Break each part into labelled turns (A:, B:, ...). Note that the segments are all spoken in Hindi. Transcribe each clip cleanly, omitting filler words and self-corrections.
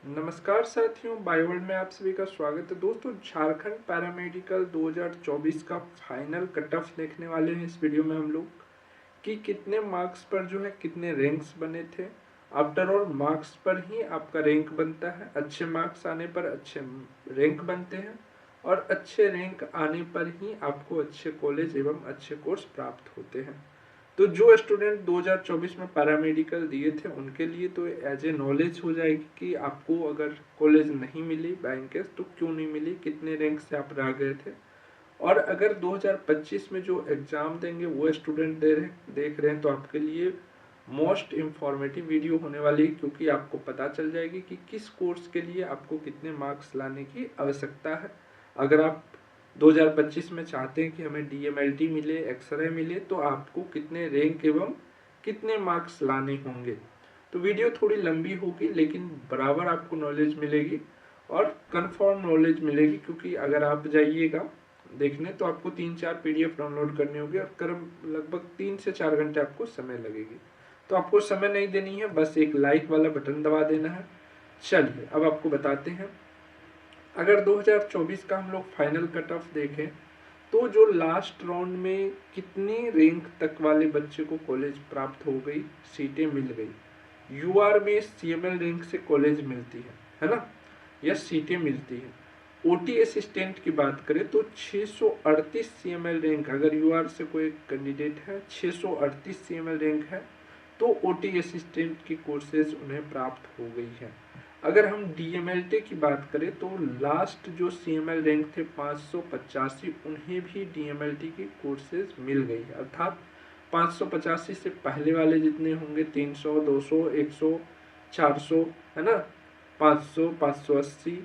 A: नमस्कार साथियों, बायोवर्ल्ड में आप सभी का स्वागत है। दोस्तों, झारखंड पैरामेडिकल 2024 का फाइनल कट ऑफ देखने वाले हैं इस वीडियो में हम लोग कि कितने मार्क्स पर जो है कितने रैंक्स बने थे। आफ्टर ऑल मार्क्स पर ही आपका रैंक बनता है। अच्छे मार्क्स आने पर अच्छे रैंक बनते हैं और अच्छे रैंक आने पर ही आपको अच्छे कॉलेज एवं अच्छे कोर्स प्राप्त होते हैं। तो जो स्टूडेंट 2024 में पैरामेडिकल दिए थे उनके लिए तो एज ए नॉलेज हो जाएगी कि आपको अगर कॉलेज नहीं मिली बैंकेस तो क्यों नहीं मिली, कितने रैंक से आप रह गए थे। और अगर 2025 में जो एग्जाम देंगे वो स्टूडेंट देख रहे हैं तो आपके लिए मोस्ट इन्फॉर्मेटिव वीडियो होने वाली है, क्योंकि आपको पता चल जाएगी कि किस कोर्स के लिए आपको कितने मार्क्स लाने की आवश्यकता है। अगर आप 2025 में चाहते हैं कि हमें डीएमएलटी मिले, एक्सरे मिले, तो आपको कितने रैंक एवं कितने मार्क्स लाने होंगे। तो वीडियो थोड़ी लंबी होगी लेकिन बराबर आपको नॉलेज मिलेगी और कंफर्म नॉलेज मिलेगी, क्योंकि अगर आप जाइएगा देखने तो आपको 3-4 पीडीएफ डाउनलोड करनी होगी और लगभग 3 से 4 घंटे आपको समय लगेगी। तो आपको समय नहीं देनी है, बस एक लाइक वाला बटन दबा देना है। चलिए अब आपको बताते हैं, अगर 2024 का हम लोग फाइनल कट ऑफ देखें तो जो लास्ट राउंड में कितनी रैंक तक वाले बच्चे को कॉलेज प्राप्त हो गई, सीटें मिल गई। यूआर में सीएमएल रैंक से कॉलेज मिलती है ना, या सीटें मिलती हैं। ओटी असिस्टेंट की बात करें तो 638 सीएमएल रैंक, अगर यूआर से कोई कैंडिडेट है 638 सीएमएल रैंक है तो ओटी असिस्टेंट की कोर्सेज उन्हें प्राप्त हो गई है। अगर हम डीएमएलटी की बात करें तो लास्ट जो सीएमएल रैंक थे 585, उन्हें भी डीएमएलटी की कोर्सेज मिल गई है। अर्थात 585 से पहले वाले जितने होंगे 300, 200, 100, 400, है ना, 500, 580,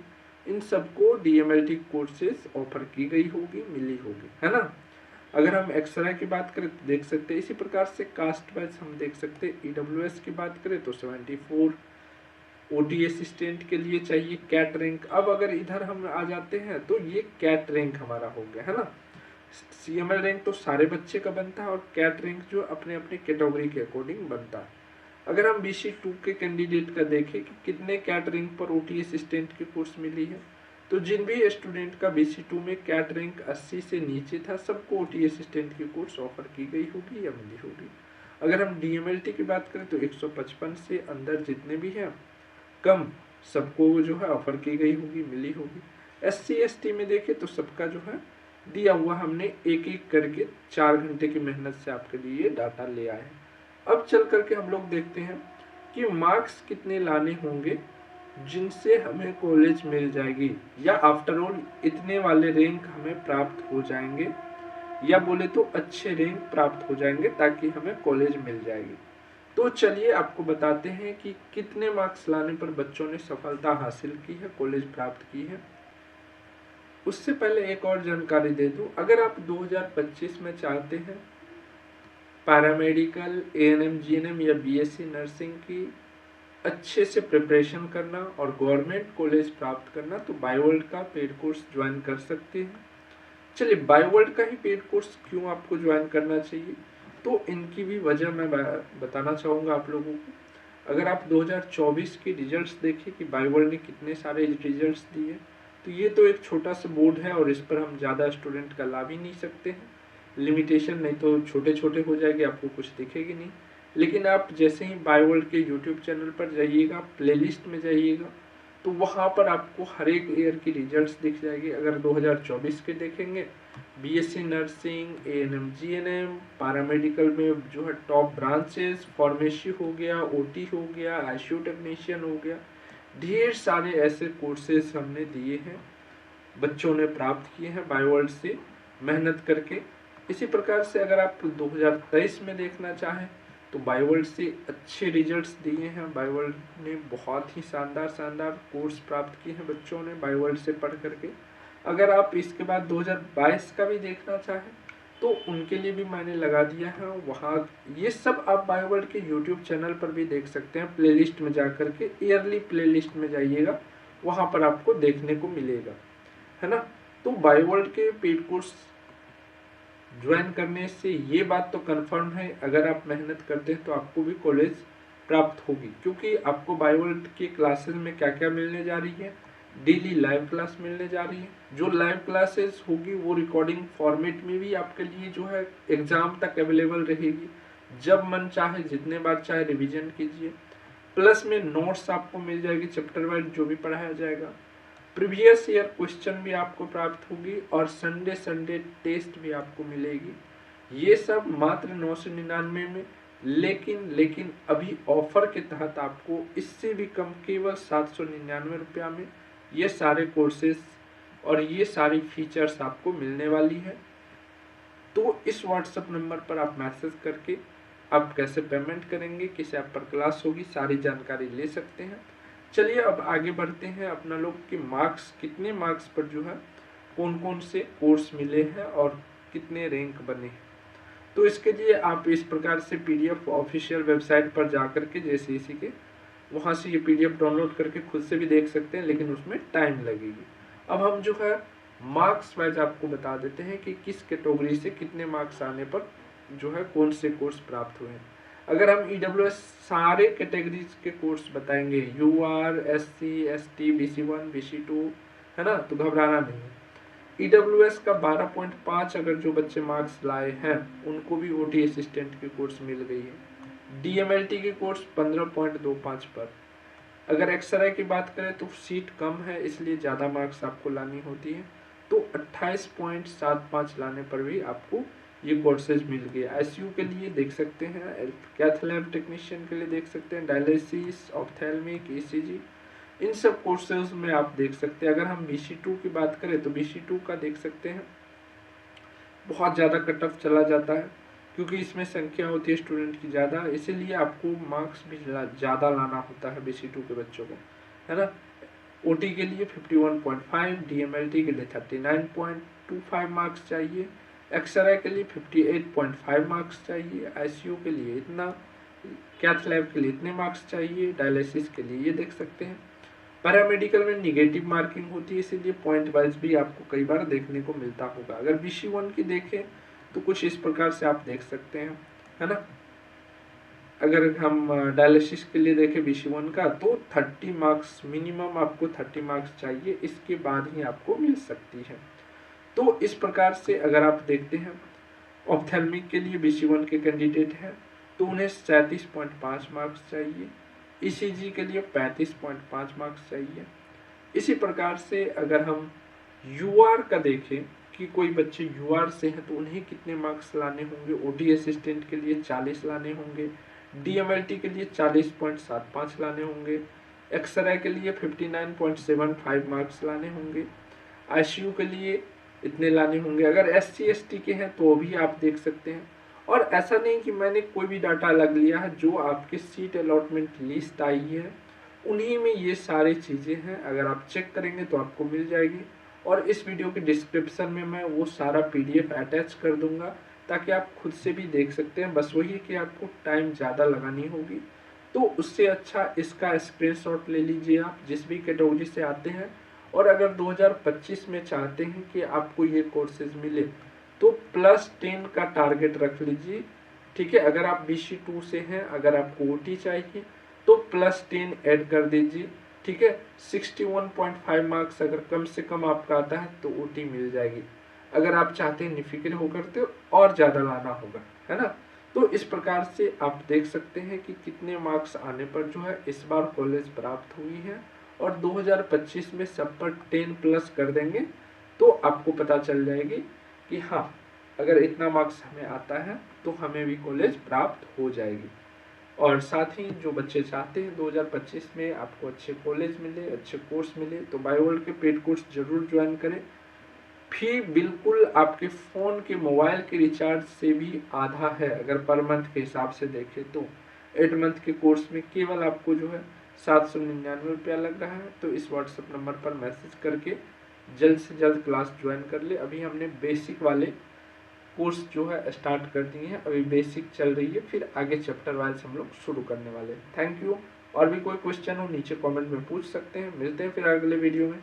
A: इन सबको डीएमएलटी कोर्सेज ऑफर की गई होगी, मिली होगी, है ना। अगर हम एक्सरे की बात करें तो देख सकते हैं, इसी प्रकार से कास्ट वाइज हम देख सकते हैं। ईडब्ल्यूएस की बात करें तो 74, ओटी असिस्टेंट के लिए चाहिए कैट रैंक। अब अगर इधर हम आ जाते हैं तो ये कैट रैंक हमारा हो गया, है ना। सीएमएल रैंक तो सारे बच्चे का बनता है और कैट रैंक जो अपने अपने कैटेगरी के अकॉर्डिंग बनता है। अगर हम BC2 के कैंडिडेट का देखें कि कितने कैट रैंक पर ओटी असिस्टेंट की कोर्स मिली है, तो जिन भी स्टूडेंट का BC2 में कैट रैंक 80 से नीचे था सबको ओटी असिस्टेंट की कोर्स ऑफर की गई होगी या मिली होगी। अगर हम डीएमएलटी की बात करें तो 155 से अंदर जितने भी हैं कम, सबको जो है ऑफर की गई होगी, मिली होगी। SC ST में देखें तो सबका जो है दिया हुआ, हमने एक एक करके 4 घंटे की मेहनत से आपके लिए डाटा ले आए हैं। अब चल करके हम लोग देखते हैं कि मार्क्स कितने लाने होंगे जिनसे हमें कॉलेज मिल जाएगी, या आफ्टर ऑल इतने वाले रैंक हमें प्राप्त हो जाएंगे, या बोले तो अच्छे रैंक प्राप्त हो जाएंगे ताकि हमें कॉलेज मिल जाएगी। तो चलिए आपको बताते हैं कि कितने मार्क्स लाने पर बच्चों ने सफलता हासिल की है, कॉलेज प्राप्त की है। उससे पहले एक और जानकारी दे दूं, अगर आप 2025 में चाहते हैं पैरामेडिकल, एएनएम, जीएनएम या बीएससी नर्सिंग की अच्छे से प्रिपरेशन करना और गवर्नमेंट कॉलेज प्राप्त करना, तो बायोवर्ल्ड का पेड कोर्स ज्वाइन कर सकते हैं। चलिए, बायोवर्ल्ड का ही पेड कोर्स क्यों आपको ज्वाइन करना चाहिए, तो इनकी भी वजह मैं बताना चाहूँगा आप लोगों को। अगर आप 2024 की रिजल्ट्स देखें कि बायोवर्ल्ड ने कितने सारे रिजल्ट्स दिए, तो ये तो एक छोटा सा बोर्ड है और इस पर हम ज़्यादा स्टूडेंट का ला भी नहीं सकते हैं, लिमिटेशन, नहीं तो छोटे छोटे हो जाएंगे, आपको कुछ दिखेगी नहीं। लेकिन आप जैसे ही बायोवर्ल्ड के यूट्यूब चैनल पर जाइएगा, प्लेलिस्ट में जाइएगा, तो वहाँ पर आपको हर एक ईयर की रिजल्ट्स दिख जाएगी। अगर 2024 के देखेंगे, BSc nursing, ANM, GNM, paramedical में जो है टॉप ब्रांचेस, फार्मेसी हो गया, ओटी हो गया, आईसीयू टेक्नीशियन हो गया, ढेर सारे ऐसे कोर्सेज हमने दिए हैं, बच्चों ने प्राप्त किए हैं बायोवर्ल्ड से मेहनत करके। इसी प्रकार से अगर आप 2023 में देखना चाहें तो बायोवर्ल्ड से अच्छे रिजल्ट्स दिए हैं। बायोवर्ल्ड ने बहुत ही शानदार शानदार कोर्स प्राप्त किए हैं बच्चों ने बायोवर्ल्ड से पढ़ करके। अगर आप इसके बाद 2022 का भी देखना चाहें तो उनके लिए भी मैंने लगा दिया है वहाँ, ये सब आप बायोवर्ल्ड के यूट्यूब चैनल पर भी देख सकते हैं। प्लेलिस्ट में जा करके ईयरली प्लेलिस्ट में जाइएगा, वहाँ पर आपको देखने को मिलेगा, है ना। तो बायोवर्ल्ड के पेड कोर्स ज्वाइन करने से ये बात तो कंफर्म है, अगर आप मेहनत करते हैं तो आपको भी कॉलेज प्राप्त होगी, क्योंकि आपको बायोवर्ल्ड की क्लासेस में क्या क्या मिलने जा रही है, डेली लाइव क्लास मिलने जा रही है। जो लाइव क्लासेस होगी वो रिकॉर्डिंग फॉर्मेट में भी आपके लिए जो है एग्जाम तक अवेलेबल रहेगी। जब मन चाहे जितने बार चाहे रिवीजन कीजिए। प्लस में नोट्स आपको मिल जाएगी चैप्टर वाइज जो भी पढ़ाया जाएगा। प्रीवियस ईयर क्वेश्चन भी आपको प्राप्त होगी और संडे टेस्ट भी आपको मिलेगी। ये सब मात्र 999 में, लेकिन अभी ऑफर के तहत आपको इससे भी कम केवल 799 रुपया में ये सारे कोर्सेज और ये सारी फीचर्स आपको मिलने वाली है। तो इस व्हाट्सएप नंबर पर आप मैसेज करके आप कैसे पेमेंट करेंगे, किस ऐप पर क्लास होगी, सारी जानकारी ले सकते हैं। चलिए अब आगे बढ़ते हैं अपना लोग कि मार्क्स, कितने मार्क्स पर जो है कौन कौन से कोर्स मिले हैं और कितने रैंक बने हैं। तो इसके लिए आप इस प्रकार से पीडीएफ ऑफिशियल वेबसाइट पर जाकर के जेसीईसी के वहाँ से ये पीडीएफ डाउनलोड करके खुद से भी देख सकते हैं, लेकिन उसमें टाइम लगेगी। अब हम जो है मार्क्स वाइज आपको बता देते हैं कि किस कैटेगरी से कितने मार्क्स आने पर जो है कौन से कोर्स प्राप्त हुए हैं। अगर हम ईडब्ल्यूएस सारे कैटेगरीज के कोर्स बताएंगे, यूआर, एससी, एसटी, बीसी1, बीसी2, है ना, तो घबराना नहीं है। ईडब्ल्यूएस का 12.5 अगर जो बच्चे मार्क्स लाए हैं उनको भी ओटी असिस्टेंट की कोर्स मिल गई है। डीएमएलटी की कोर्स 15.25 पर। अगर एक्सरे की बात करें तो सीट कम है इसलिए ज़्यादा मार्क्स आपको लानी होती है, तो 28.75 लाने पर भी आपको ये कोर्सेज मिल गए। आईसीयू के लिए देख सकते हैं, कैथ लैब टेक्नीशियन के लिए देख सकते हैं, डायलिसिस, ऑप्थेल्मिक, ईसीजी, इन सब कोर्सेज में आप देख सकते हैं। अगर हम BC2 की बात करें तो BC2 का देख सकते हैं बहुत ज़्यादा कट ऑफ चला जाता है, क्योंकि इसमें संख्या होती है स्टूडेंट की ज़्यादा, इसीलिए आपको मार्क्स भी ज़्यादा लाना होता है BC2 के बच्चों को, है ना। ओटी के लिए 51.5, डीएमएलटी के लिए 39.25 मार्क्स चाहिए, एक्सरे के लिए 58.5 मार्क्स चाहिए, आईसीयू के लिए इतना, कैथ लैब के लिए इतने मार्क्स चाहिए, डायलिसिस के लिए ये देख सकते हैं। पैरामेडिकल में निगेटिव मार्किंग होती है, इसीलिए पॉइंट वाइज भी आपको कई बार देखने को मिलता होगा। अगर BC1 की देखें तो कुछ इस प्रकार से आप देख सकते हैं, है ना। अगर हम डायलिसिस के लिए देखें BC1 का तो 30 मार्क्स मिनिमम आपको 30 मार्क्स चाहिए, इसके बाद ही आपको मिल सकती है। तो इस प्रकार से अगर आप देखते हैं ऑप्थेल्मिक के लिए BC1 के कैंडिडेट हैं तो उन्हें 37.5 मार्क्स चाहिए, ईसीजी के लिए 35.5 मार्क्स चाहिए। इसी प्रकार से अगर हम यूआर का देखें कि कोई बच्चे यूआर से हैं तो उन्हें कितने मार्क्स लाने होंगे, ओटी असिस्टेंट के लिए 40 लाने होंगे, डीएमएलटी के लिए 40.75 लाने होंगे, एक्सरे के लिए 59.75 मार्क्स लाने होंगे, आईसीयू के लिए इतने लाने होंगे। अगर SC ST के हैं तो भी आप देख सकते हैं। और ऐसा नहीं कि मैंने कोई भी डाटा अलग लिया है, जो आपके सीट अलॉटमेंट लिस्ट आई है उन्हीं में ये सारी चीज़ें हैं, अगर आप चेक करेंगे तो आपको मिल जाएगी। और इस वीडियो के डिस्क्रिप्शन में मैं वो सारा PDF अटैच कर दूंगा ताकि आप खुद से भी देख सकते हैं। बस वही कि आपको टाइम ज़्यादा लगानी होगी, तो उससे अच्छा इसका स्क्रीनशॉट ले लीजिए आप जिस भी कैटेगरी से आते हैं। और अगर 2025 में चाहते हैं कि आपको ये कोर्सेज मिले तो +10 का टारगेट रख लीजिए, ठीक है। अगर आप BC2 से हैं, अगर आपको OT चाहिए तो +10 ऐड कर दीजिए, ठीक है। 61.5 मार्क्स अगर कम से कम आपका आता है तो OT मिल जाएगी। अगर आप चाहते हैं निफिक्र होकर तो और ज़्यादा लाना होगा, है ना। तो इस प्रकार से आप देख सकते हैं कि कितने मार्क्स आने पर जो है इस बार कॉलेज प्राप्त हुई है। और 2025 में सब पर 10+ कर देंगे तो आपको पता चल जाएगी कि हाँ, अगर इतना मार्क्स हमें आता है तो हमें भी कॉलेज प्राप्त हो जाएगी। और साथ ही जो बच्चे चाहते हैं 2025 में आपको अच्छे कॉलेज मिले, अच्छे कोर्स मिले, तो बायोवर्ल्ड के पेड कोर्स जरूर ज्वाइन करें। फी बिल्कुल आपके फ़ोन के मोबाइल के रिचार्ज से भी आधा है। अगर पर मंथ के हिसाब से देखें तो 8 मंथ के कोर्स में केवल आपको जो है 799 रुपया लग रहा है। तो इस व्हाट्सएप नंबर पर मैसेज करके जल्द से जल्द क्लास ज्वाइन कर ले। अभी हमने बेसिक वाले कोर्स जो है स्टार्ट कर दिए हैं, अभी बेसिक चल रही है, फिर आगे चैप्टर वाइज हम लोग शुरू करने वाले हैं। Thank you. और भी कोई क्वेश्चन हो नीचे कमेंट में पूछ सकते हैं। मिलते हैं फिर अगले वीडियो में।